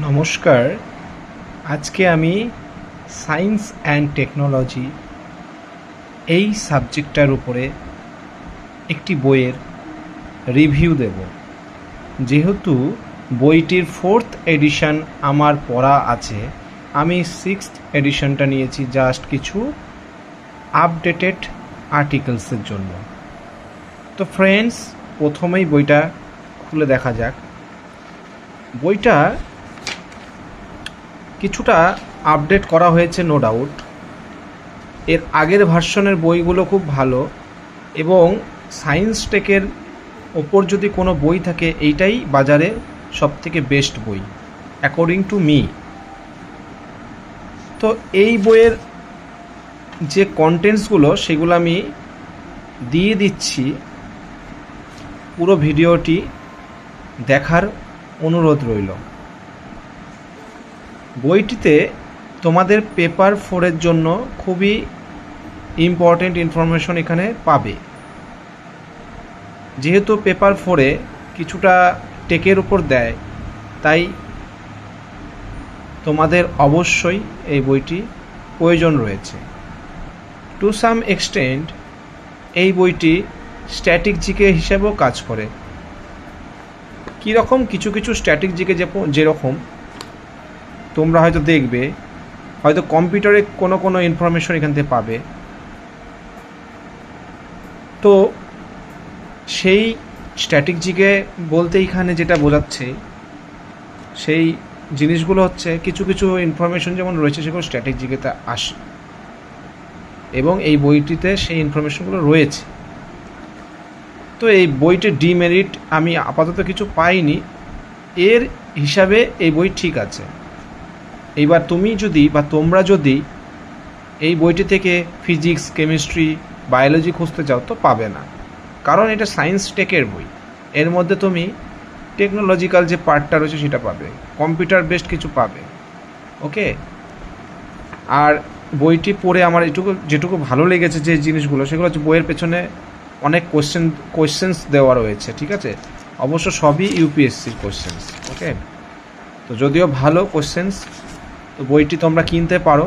নমস্কার। আজকে আমি সায়েন্স অ্যান্ড টেকনোলজি এই সাবজেক্টটার উপরে একটি বইয়ের রিভিউ দেব। যেহেতু বইটির 4th এডিশন আমার পড়া আছে, আমি 6th এডিশনটা নিয়েছি জাস্ট কিছু আপডেটেড আর্টিকেলসের জন্য। তো ফ্রেন্ডস, প্রথমেই বইটা খুলে দেখা যাক। বইটা কিছুটা আপডেট করা হয়েছে, নো ডাউট। এর আগের ভার্সনের বইগুলো খুব ভালো, এবং সায়েন্স টেকের ওপর যদি কোনো বই থাকে এইটাই বাজারে সবথেকে বেস্ট বই অ্যাকর্ডিং টু মি। তো এই বইয়ের যে কন্টেন্টসগুলো সেগুলো আমি দিয়ে দিচ্ছি, পুরো ভিডিওটি দেখার অনুরোধ রইল। বইটিতে তোমাদের পেপার 4-এর জন্য খুবই ইম্পর্টেন্ট ইনফরমেশন এখানে পাবে। যেহেতু পেপার 4-এ কিছুটা টেকের উপর দেয়, তাই তোমাদের অবশ্যই এই বইটি প্রয়োজন রয়েছে। টু সাম এক্সটেন্ট এই বইটি স্ট্যাটিক জিকে হিসেবেও কাজ করে। কীরকম? কিছু কিছু স্ট্যাটিক জিকে যেরকম তোমরা হয়তো দেখবে, হয়তো কম্পিউটারে কোনো ইনফরমেশন এখান থেকে পাবে। তো সেই স্ট্যাটিক জিকে বলতে এখানে যেটা বোঝাচ্ছে, সেই জিনিসগুলো হচ্ছে কিছু কিছু ইনফরমেশন যেমন রয়েছে সেগুলো স্ট্যাটিক জিকেতে আসে, এবং এই বইটিতে সেই ইনফরমেশনগুলো রয়েছে। তো এই বইটির ডিমেরিট আমি আপাতত কিছু পাইনি, এর হিসাবে এই বই ঠিক আছে। এইবার তুমি যদি বা তোমরা যদি এই বইটি থেকে ফিজিক্স, কেমিস্ট্রি, বায়োলজি খুঁজতে চাও তো পাবে না, কারণ এটা সায়েন্স টেকের বই। এর মধ্যে তুমি টেকনোলজিক্যাল যে পার্টটা রয়েছে সেটা পাবে, কম্পিউটার বেসড কিছু পাবে। ওকে। আর বইটি পড়ে আমার যেটুকু ভালো লেগেছে যে জিনিসগুলো, সেগুলো হচ্ছে বইয়ের পেছনে অনেক কোয়েশ্চেন্স দেওয়া রয়েছে, ঠিক আছে? অবশ্য সবই ইউপিএসসির কোয়েশ্চেন্স। ওকে। তো যদিও ভালো কোয়েশ্চেন্স, তো বইটি তোমরা কিনতে পারো।